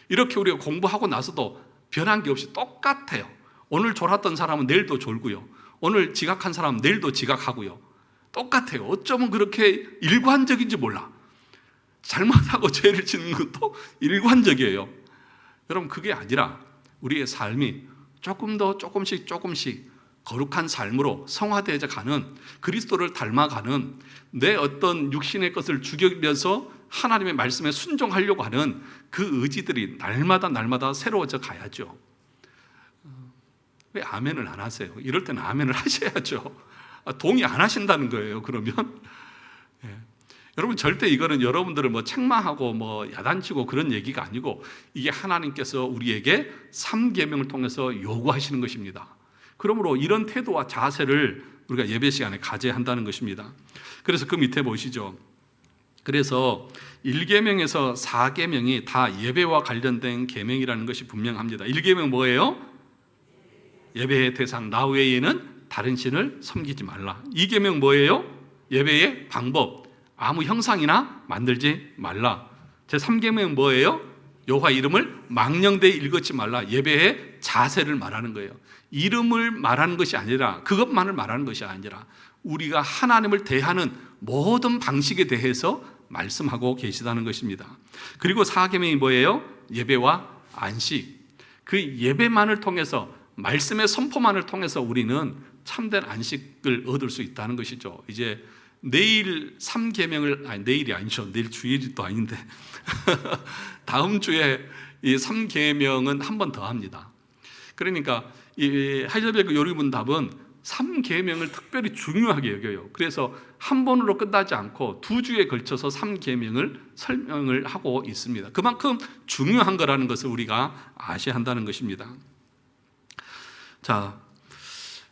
이렇게 우리가 공부하고 나서도 변한 게 없이 똑같아요. 오늘 졸았던 사람은 내일도 졸고요. 오늘 지각한 사람은 내일도 지각하고요. 똑같아요. 어쩌면 그렇게 일관적인지 몰라. 잘못하고 죄를 짓는 것도 일관적이에요. 여러분, 그게 아니라 우리의 삶이 조금 더 조금씩 거룩한 삶으로 성화되어져 가는, 그리스도를 닮아가는, 내 어떤 육신의 것을 죽이면서 하나님의 말씀에 순종하려고 하는 그 의지들이 날마다 새로워져 가야죠. 왜 아멘을 안 하세요? 이럴 때는 아멘을 하셔야죠. 동의 안 하신다는 거예요, 그러면. 여러분, 절대 이거는 여러분들을 책망하고 야단치고 그런 얘기가 아니고, 이게 하나님께서 우리에게 3계명을 통해서 요구하시는 것입니다. 그러므로 이런 태도와 자세를 우리가 예배 시간에 가져야 한다는 것입니다. 그래서 그 밑에 보시죠. 그래서 1계명에서 4계명이 다 예배와 관련된 계명이라는 것이 분명합니다. 1계명 뭐예요? 예배의 대상 나 외에는 다른 신을 섬기지 말라. 2계명 뭐예요? 예배의 방법, 아무 형상이나 만들지 말라. 제 3계명 뭐예요? 여호와 이름을 망령되이 일컫지 말라. 예배의 자세를 말하는 거예요. 이름을 말하는 것이 아니라, 그것만을 말하는 것이 아니라 우리가 하나님을 대하는 모든 방식에 대해서 말씀하고 계시다는 것입니다. 그리고 4계명이 뭐예요? 예배와 안식. 그 예배만을 통해서, 말씀의 선포만을 통해서 우리는 참된 안식을 얻을 수 있다는 것이죠. 이제 내일 3계명을, 내일이 아니죠. 내일 주일이 또 아닌데 다음 주에 이 3계명은 한 번 더 합니다. 그러니까 이 하이델베르그 요리문답은 3계명을 특별히 중요하게 여겨요. 그래서 한 번으로 끝나지 않고 2주에 걸쳐서 3계명을 설명을 하고 있습니다. 그만큼 중요한 거라는 것을 우리가 아셔야 한다는 것입니다. 자,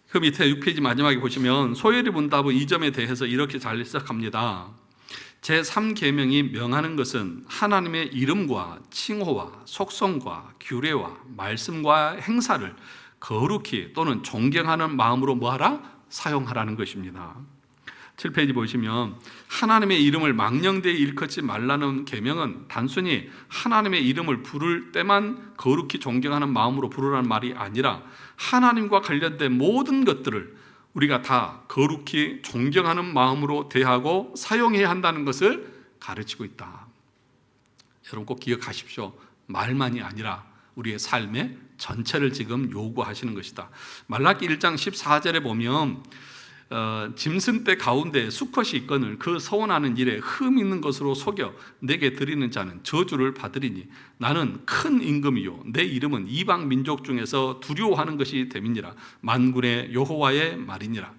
그 밑에 6페이지 마지막에 보시면 소요리 문답의 이 점에 대해서 이렇게 잘 시작합니다. 제3계명이 명하는 것은 하나님의 이름과 칭호와 속성과 규례와 말씀과 행사를 거룩히 또는 존경하는 마음으로 뭐하라? 사용하라는 것입니다. 7페이지 보시면 하나님의 이름을 망령되이 일컫지 말라는 계명은 단순히 하나님의 이름을 부를 때만 거룩히 존경하는 마음으로 부르라는 말이 아니라 하나님과 관련된 모든 것들을 우리가 다 거룩히 존경하는 마음으로 대하고 사용해야 한다는 것을 가르치고 있다. 여러분 꼭 기억하십시오. 말만이 아니라 우리의 삶의 전체를 지금 요구하시는 것이다. 말라기 1장 14절에 보면 짐승떼 가운데 수컷이 있거늘 그 서원하는 일에 흠 있는 것으로 속여 내게 드리는 자는 저주를 받으리니 나는 큰 임금이요 내 이름은 이방 민족 중에서 두려워하는 것이 됨이니라. 만군의 여호와의 말이니라.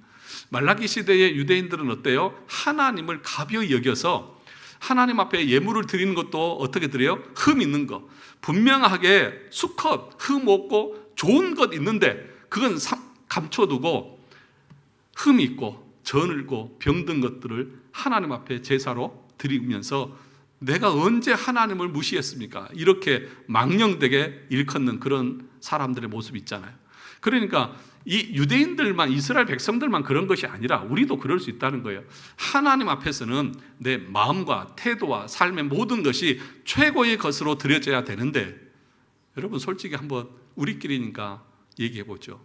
말라기 시대의 유대인들은 어때요? 하나님을 가벼이 여겨서 하나님 앞에 예물을 드리는 것도 어떻게 드려요? 흠 있는 거. 분명하게 수컷, 흠 없고 좋은 것 있는데 그건 감춰두고 흠 있고 저늘고 병든 것들을 하나님 앞에 제사로 드리면서 내가 언제 하나님을 무시했습니까? 이렇게 망령되게 일컫는 그런 사람들의 모습이 있잖아요. 그러니까 이 유대인들만, 이스라엘 백성들만 그런 것이 아니라 우리도 그럴 수 있다는 거예요. 하나님 앞에서는 내 마음과 태도와 삶의 모든 것이 최고의 것으로 드려져야 되는데, 여러분 솔직히 한번 우리끼리니까 얘기해 보죠.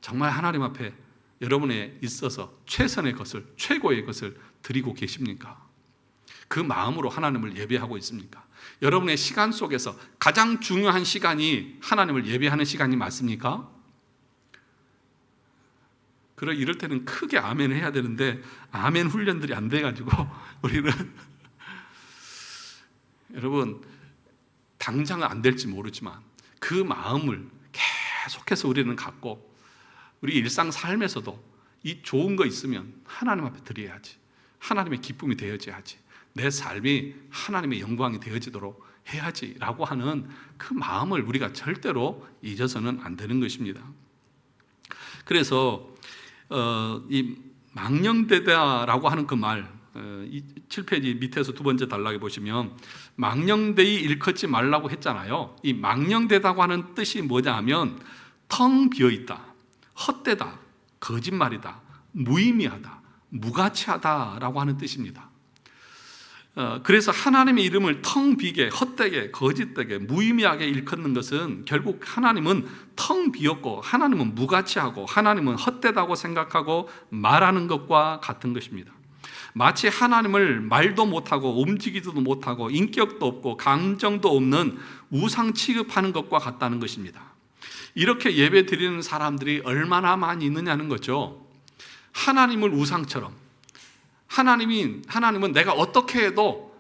정말 하나님 앞에 여러분에 있어서 최선의 것을, 최고의 것을 드리고 계십니까? 그 마음으로 하나님을 예배하고 있습니까? 여러분의 시간 속에서 가장 중요한 시간이 하나님을 예배하는 시간이 맞습니까? 그래, 이럴 때는 크게 아멘을 해야 되는데 아멘 훈련들이 안 돼가지고 우리는 여러분 당장은 안 될지 모르지만 그 마음을 계속해서 우리는 갖고 우리 일상 삶에서도 이 좋은 거 있으면 하나님 앞에 드려야지, 하나님의 기쁨이 되어져야지, 내 삶이 하나님의 영광이 되어지도록 해야지라고 하는 그 마음을 우리가 절대로 잊어서는 안 되는 것입니다. 그래서 이 망령되다라고 하는 그 말, 7페이지 밑에서 두 번째 단락에 보시면 망령되이 일컫지 말라고 했잖아요. 이 망령되다고 하는 뜻이 뭐냐 하면 텅 비어있다, 헛되다, 거짓말이다, 무의미하다, 무가치하다라고 하는 뜻입니다. 그래서 하나님의 이름을 텅 비게, 헛되게, 거짓되게, 무의미하게 일컫는 것은 결국 하나님은 텅 비었고 하나님은 무가치하고 하나님은 헛되다고 생각하고 말하는 것과 같은 것입니다. 마치 하나님을 말도 못하고 움직이지도 못하고 인격도 없고 감정도 없는 우상 취급하는 것과 같다는 것입니다. 이렇게 예배 드리는 사람들이 얼마나 많이 있느냐는 거죠. 하나님을 우상처럼, 하나님은 내가 어떻게 해도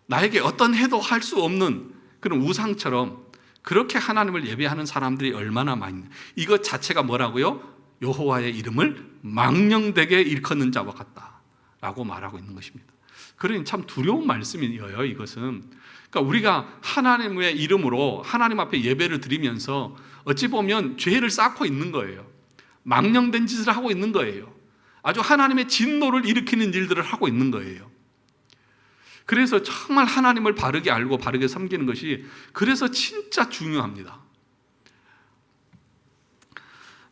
나에게 어떤 해도 할 수 없는 그런 우상처럼 그렇게 하나님을 예배하는 사람들이 얼마나 많이 있냐. 이것 자체가 뭐라고요? 여호와의 이름을 망령되게 일컫는 자와 같다라고 말하고 있는 것입니다. 그러니 참 두려운 말씀이에요, 이것은. 그러니까 우리가 하나님의 이름으로 하나님 앞에 예배를 드리면서 어찌 보면 죄를 쌓고 있는 거예요. 망령된 짓을 하고 있는 거예요. 아주 하나님의 진노를 일으키는 일들을 하고 있는 거예요. 그래서 정말 하나님을 바르게 알고 바르게 섬기는 것이 그래서 진짜 중요합니다.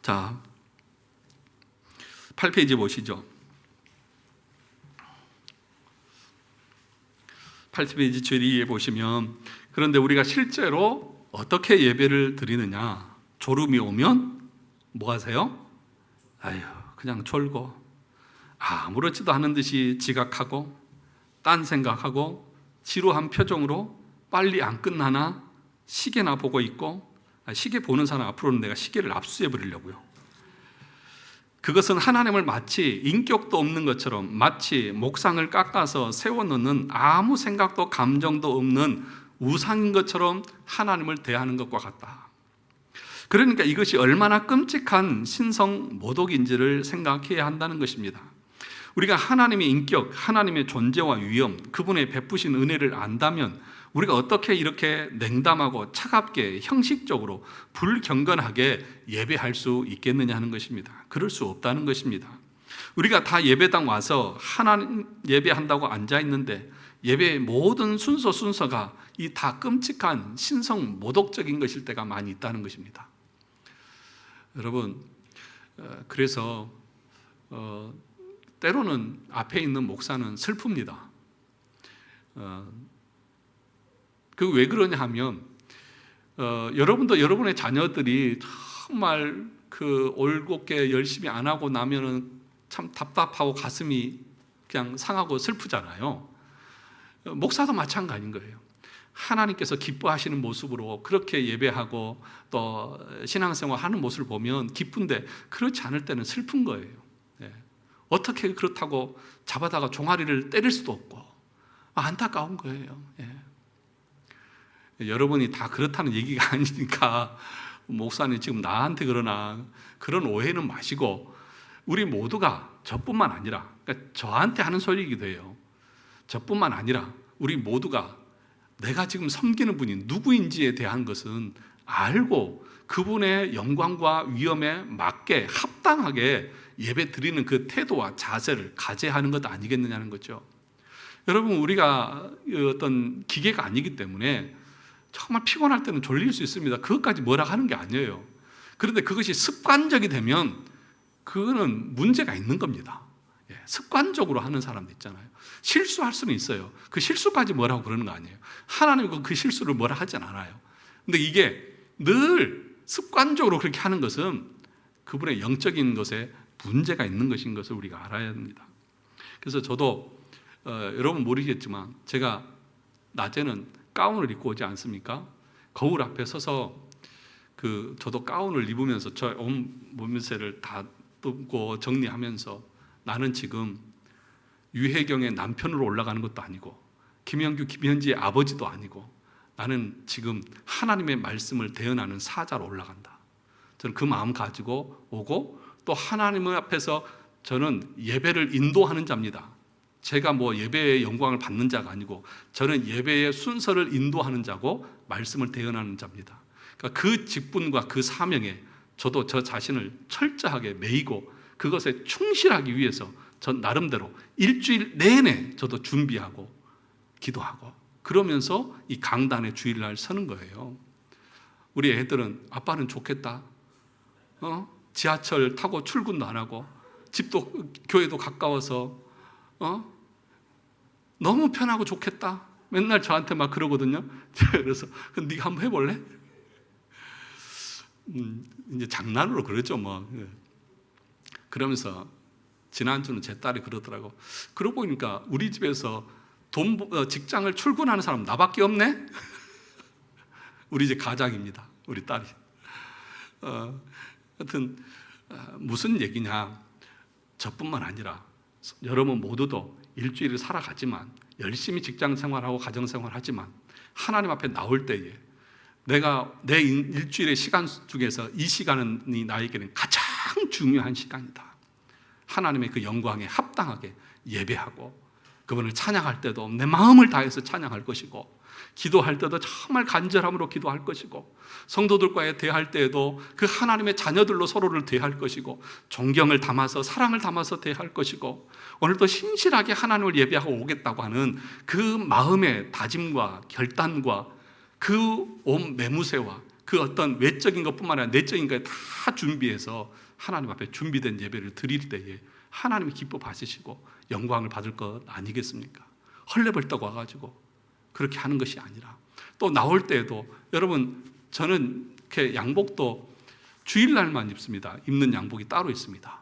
자, 8페이지 보시죠. 8페이지 제2에 보시면 그런데 우리가 실제로 어떻게 예배를 드리느냐. 졸음이 오면 뭐 하세요? 아유, 그냥 졸고 아무렇지도 않은 듯이 지각하고 딴 생각하고 지루한 표정으로 빨리 안 끝나나 시계나 보고 있고, 시계 보는 사람 앞으로는 내가 시계를 압수해 버리려고요. 그것은 하나님을 마치 인격도 없는 것처럼 마치 목상을 깎아서 세워놓는 아무 생각도 감정도 없는 우상인 것처럼 하나님을 대하는 것과 같다. 그러니까 이것이 얼마나 끔찍한 신성 모독인지를 생각해야 한다는 것입니다. 우리가 하나님의 인격, 하나님의 존재와 위엄, 그분의 베푸신 은혜를 안다면 우리가 어떻게 이렇게 냉담하고 차갑게 형식적으로 불경건하게 예배할 수 있겠느냐 하는 것입니다. 그럴 수 없다는 것입니다. 우리가 다 예배당 와서 하나님 예배한다고 앉아있는데 예배의 모든 순서가 이 다 끔찍한 신성 모독적인 것일 때가 많이 있다는 것입니다. 여러분, 그래서 때로는 앞에 있는 목사는 슬픕니다. 그 왜 그러냐 하면 여러분도 여러분의 자녀들이 정말 그 올곧게 열심히 안 하고 나면은 참 답답하고 가슴이 그냥 상하고 슬프잖아요. 목사도 마찬가지인 거예요. 하나님께서 기뻐하시는 모습으로 그렇게 예배하고 또 신앙생활 하는 모습을 보면 기쁜데 그렇지 않을 때는 슬픈 거예요. 어떻게 그렇다고 잡아다가 종아리를 때릴 수도 없고 안타까운 거예요. 여러분이 다 그렇다는 얘기가 아니니까 목사님 지금 나한테 그러나 그런 오해는 마시고 우리 모두가 저뿐만 아니라 그러니까 저한테 하는 소리이기도 해요. 저뿐만 아니라 우리 모두가 내가 지금 섬기는 분이 누구인지에 대한 것은 알고 그분의 영광과 위엄에 맞게 합당하게 예배 드리는 그 태도와 자세를 가져야 하는 것 아니겠느냐는 거죠. 여러분, 우리가 어떤 기계가 아니기 때문에 정말 피곤할 때는 졸릴 수 있습니다. 그것까지 뭐라 하는 게 아니에요. 그런데 그것이 습관적이 되면 그거는 문제가 있는 겁니다. 습관적으로 하는 사람도 있잖아요. 실수할 수는 있어요. 그 실수까지 뭐라고 그러는 거 아니에요. 하나님은 그 실수를 뭐라 하진 않아요. 근데 이게 늘 습관적으로 그렇게 하는 것은 그분의 영적인 것에 문제가 있는 것인 것을 우리가 알아야 합니다. 그래서 저도 여러분 모르겠지만 제가 낮에는 가운을 입고 오지 않습니까? 거울 앞에 서서 저도 가운을 입으면서 저 온 몸새를 다듬고 정리하면서 나는 지금 유혜경의 남편으로 올라가는 것도 아니고 김영규, 김현지의 아버지도 아니고 나는 지금 하나님의 말씀을 대언하는 사자로 올라간다. 저는 그 마음 가지고 오고 또 하나님 앞에서 저는 예배를 인도하는 자입니다. 제가 뭐 예배의 영광을 받는 자가 아니고 저는 예배의 순서를 인도하는 자고 말씀을 대언하는 자입니다. 그러니까 그 직분과 그 사명에 저도 저 자신을 철저하게 매이고 그것에 충실하기 위해서 전 나름대로 일주일 내내 저도 준비하고 기도하고 그러면서 이 강단에 주일날 서는 거예요. 우리 애들은 아빠는 좋겠다. 지하철 타고 출근도 안 하고 집도 교회도 가까워서 너무 편하고 좋겠다. 맨날 저한테 막 그러거든요. 그래서 네가 한번 해볼래? 이제 장난으로 그러죠 뭐. 그러면서 지난주는 제 딸이 그러더라고. 그러고 보니까 우리 집에서 직장을 출근하는 사람 나밖에 없네? 우리 집 가장입니다. 우리 딸이. 하여튼 무슨 얘기냐. 저뿐만 아니라 여러분 모두도 일주일을 살아가지만 열심히 직장 생활하고 가정 생활하지만 하나님 앞에 나올 때에 내가 내 일주일의 시간 중에서 이 시간이 나에게는 가장 중요한 시간이다. 하나님의 그 영광에 합당하게 예배하고 그분을 찬양할 때도 내 마음을 다해서 찬양할 것이고 기도할 때도 정말 간절함으로 기도할 것이고 성도들과의 대할 때에도 그 하나님의 자녀들로 서로를 대할 것이고 존경을 담아서 사랑을 담아서 대할 것이고 오늘도 신실하게 하나님을 예배하고 오겠다고 하는 그 마음의 다짐과 결단과 그 온 매무새와 그 어떤 외적인 것뿐만 아니라 내적인 것에 다 준비해서 하나님 앞에 준비된 예배를 드릴 때에 하나님이 기뻐 받으시고 영광을 받을 것 아니겠습니까? 헐레벌떡 와가지고 그렇게 하는 것이 아니라 또 나올 때에도 여러분 저는 이렇게 양복도 주일날만 입습니다. 입는 양복이 따로 있습니다.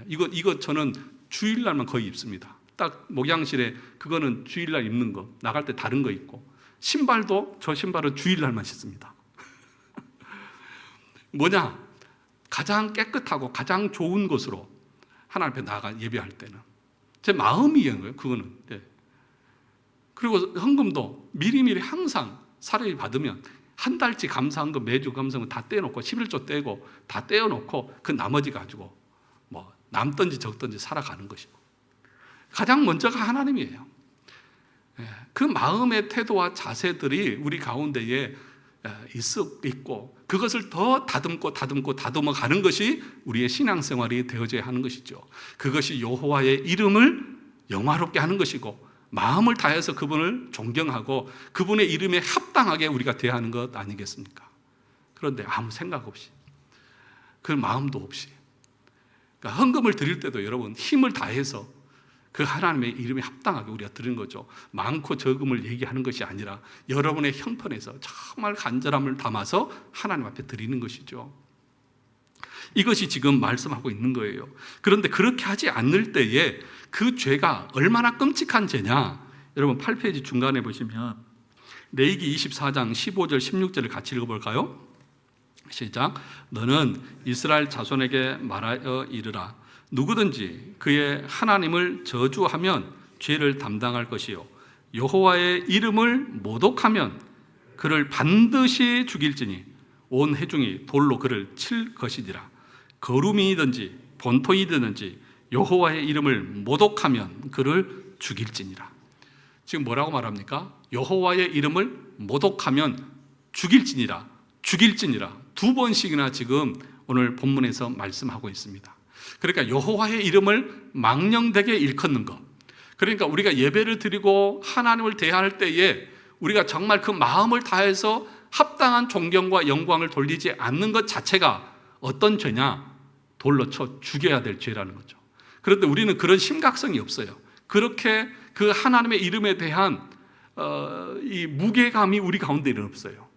이거 저는 주일날만 거의 입습니다. 딱 목양실에 그거는 주일날 입는 거 나갈 때 다른 거 입고 신발도 저 신발은 주일날만 신습니다. 뭐냐? 가장 깨끗하고 가장 좋은 곳으로 하나님 앞에 나가 예배할 때는 제 마음이에요. 그거는. 그리고 헌금도 미리미리 항상 사례비 받으면 한 달치 감사한 거 매주 감사한 거 다 떼어놓고 11조 떼고 다 떼어놓고 그 나머지 가지고 뭐 남든지 적든지 살아가는 것이고 가장 먼저가 하나님이에요. 그 마음의 태도와 자세들이 우리 가운데에 있고 그것을 더 다듬어 가는 것이 우리의 신앙생활이 되어져야 하는 것이죠. 그것이 여호와의 이름을 영화롭게 하는 것이고 마음을 다해서 그분을 존경하고 그분의 이름에 합당하게 우리가 대하는 것 아니겠습니까? 그런데 아무 생각 없이 그 마음도 없이 그러니까 헌금을 드릴 때도 여러분 힘을 다해서 그 하나님의 이름에 합당하게 우리가 드리는 거죠. 많고 적음을 얘기하는 것이 아니라 여러분의 형편에서 정말 간절함을 담아서 하나님 앞에 드리는 것이죠. 이것이 지금 말씀하고 있는 거예요. 그런데 그렇게 하지 않을 때에 그 죄가 얼마나 끔찍한 죄냐. 여러분 8페이지 중간에 보시면 레위기 24장 15절 16절을 같이 읽어볼까요? 시작. 너는 이스라엘 자손에게 말하여 이르라. 누구든지 그의 하나님을 저주하면 죄를 담당할 것이요 여호와의 이름을 모독하면 그를 반드시 죽일지니 온 회중이 돌로 그를 칠 것이니라. 거루민이든지 본토이든지 여호와의 이름을 모독하면 그를 죽일지니라. 지금 뭐라고 말합니까? 여호와의 이름을 모독하면 죽일지니라, 죽일지니라. 2번씩이나 지금 오늘 본문에서 말씀하고 있습니다. 그러니까 여호와의 이름을 망령되게 일컫는 것. 그러니까 우리가 예배를 드리고 하나님을 대할 때에 우리가 정말 그 마음을 다해서 합당한 존경과 영광을 돌리지 않는 것 자체가 어떤 죄냐? 돌로 쳐 죽여야 될 죄라는 거죠. 그런데 우리는 그런 심각성이 없어요. 그렇게 그 하나님의 이름에 대한 이 무게감이 우리 가운데는 없어요.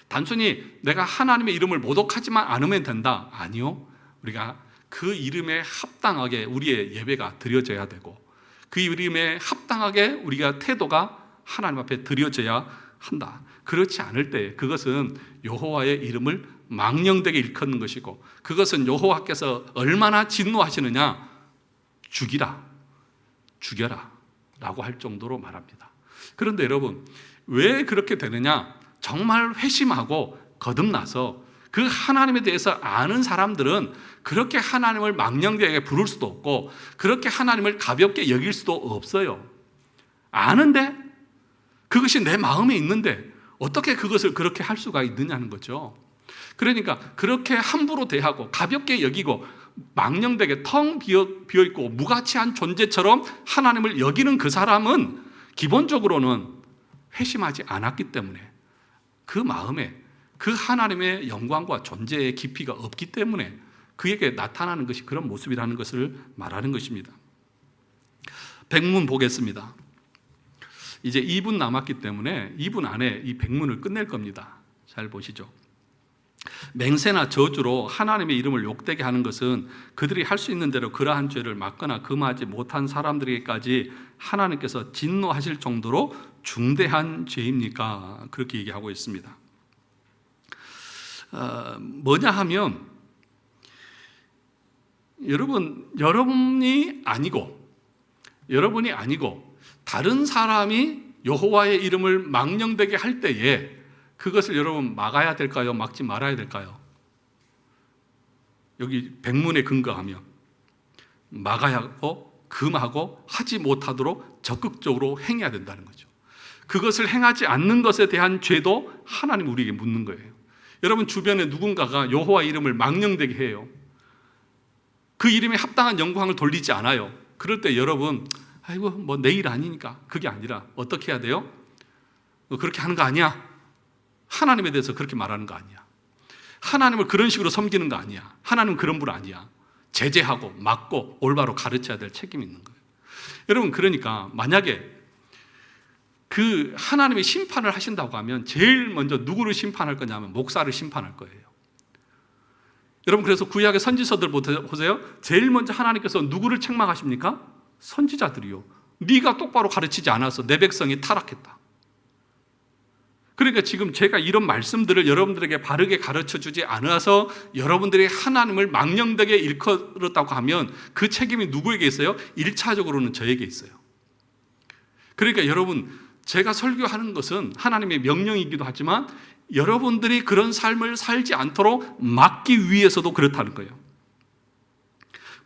단순히 내가 하나님의 이름을 모독하지만 않으면 된다. 아니요. 우리가 그 이름에 합당하게 우리의 예배가 드려져야 되고 그 이름에 합당하게 우리가 태도가 하나님 앞에 드려져야 한다. 그렇지 않을 때 그것은 여호와의 이름을 망령되게 일컫는 것이고 그것은 여호와께서 얼마나 진노하시느냐? 죽이라, 죽여라 라고 할 정도로 말합니다. 그런데 여러분, 왜 그렇게 되느냐? 정말 회심하고 거듭나서 그 하나님에 대해서 아는 사람들은 그렇게 하나님을 망령되게 부를 수도 없고 그렇게 하나님을 가볍게 여길 수도 없어요. 아는데 그것이 내 마음에 있는데 어떻게 그것을 그렇게 할 수가 있느냐는 거죠. 그러니까 그렇게 함부로 대하고 가볍게 여기고 망령되게 텅 비어있고 무가치한 존재처럼 하나님을 여기는 그 사람은 기본적으로는 회심하지 않았기 때문에 그 마음에 그 하나님의 영광과 존재의 깊이가 없기 때문에 그에게 나타나는 것이 그런 모습이라는 것을 말하는 것입니다. 백문 보겠습니다. 이제 2분 남았기 때문에 2분 안에 이 백문을 끝낼 겁니다. 잘 보시죠. 맹세나 저주로 하나님의 이름을 욕되게 하는 것은 그들이 할 수 있는 대로 그러한 죄를 막거나 금하지 못한 사람들에게까지 하나님께서 진노하실 정도로 중대한 죄입니까? 그렇게 얘기하고 있습니다. 뭐냐 하면 여러분이 아니고 다른 사람이 여호와의 이름을 망령되게 할 때에 그것을 여러분 막아야 될까요? 막지 말아야 될까요? 여기 백문에 근거하면 막아야 하고 금하고 하지 못하도록 적극적으로 행해야 된다는 거죠. 그것을 행하지 않는 것에 대한 죄도 하나님 우리에게 묻는 거예요. 여러분 주변에 누군가가 여호와 이름을 망령되게 해요. 그 이름에 합당한 영광을 돌리지 않아요. 그럴 때 여러분 아이고 뭐 내일 아니니까 그게 아니라 어떻게 해야 돼요? 너 그렇게 하는 거 아니야. 하나님에 대해서 그렇게 말하는 거 아니야. 하나님을 그런 식으로 섬기는 거 아니야. 하나님은 그런 분 아니야. 제재하고 막고 올바로 가르쳐야 될 책임이 있는 거예요. 여러분 그러니까 만약에 그 하나님의 심판을 하신다고 하면 제일 먼저 누구를 심판할 거냐면 목사를 심판할 거예요. 여러분 그래서 구약의 선지서들 보세요. 제일 먼저 하나님께서 누구를 책망하십니까? 선지자들이요. 네가 똑바로 가르치지 않아서 내 백성이 타락했다. 그러니까 지금 제가 이런 말씀들을 여러분들에게 바르게 가르쳐주지 않아서 여러분들이 하나님을 망령되게 일컬었다고 하면 그 책임이 누구에게 있어요? 1차적으로는 저에게 있어요. 그러니까 여러분 제가 설교하는 것은 하나님의 명령이기도 하지만 여러분들이 그런 삶을 살지 않도록 막기 위해서도 그렇다는 거예요.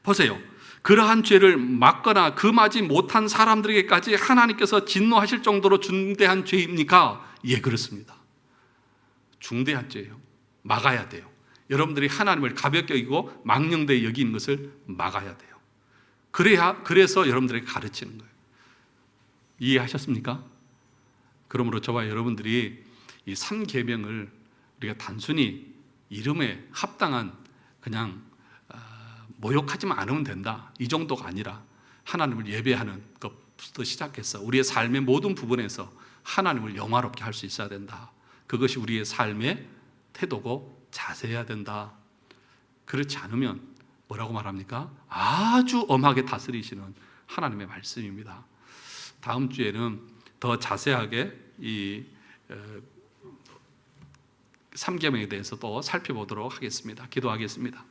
보세요. 그러한 죄를 막거나 금하지 못한 사람들에게까지 하나님께서 진노하실 정도로 중대한 죄입니까? 예, 그렇습니다. 중대한 죄예요. 막아야 돼요. 여러분들이 하나님을 가볍게 여기고 망령되게 여기는 것을 막아야 돼요. 그래서 여러분들에게 가르치는 거예요. 이해하셨습니까? 그러므로 저와 여러분들이 이 3계명을 우리가 단순히 이름에 합당한 그냥 모욕하지만 않으면 된다 이 정도가 아니라 하나님을 예배하는 것부터 시작해서 우리의 삶의 모든 부분에서 하나님을 영화롭게 할 수 있어야 된다. 그것이 우리의 삶의 태도고 자세해야 된다. 그렇지 않으면 뭐라고 말합니까? 아주 엄하게 다스리시는 하나님의 말씀입니다. 다음 주에는 더 자세하게 이 3계명에 대해서 또 살펴보도록 하겠습니다. 기도하겠습니다.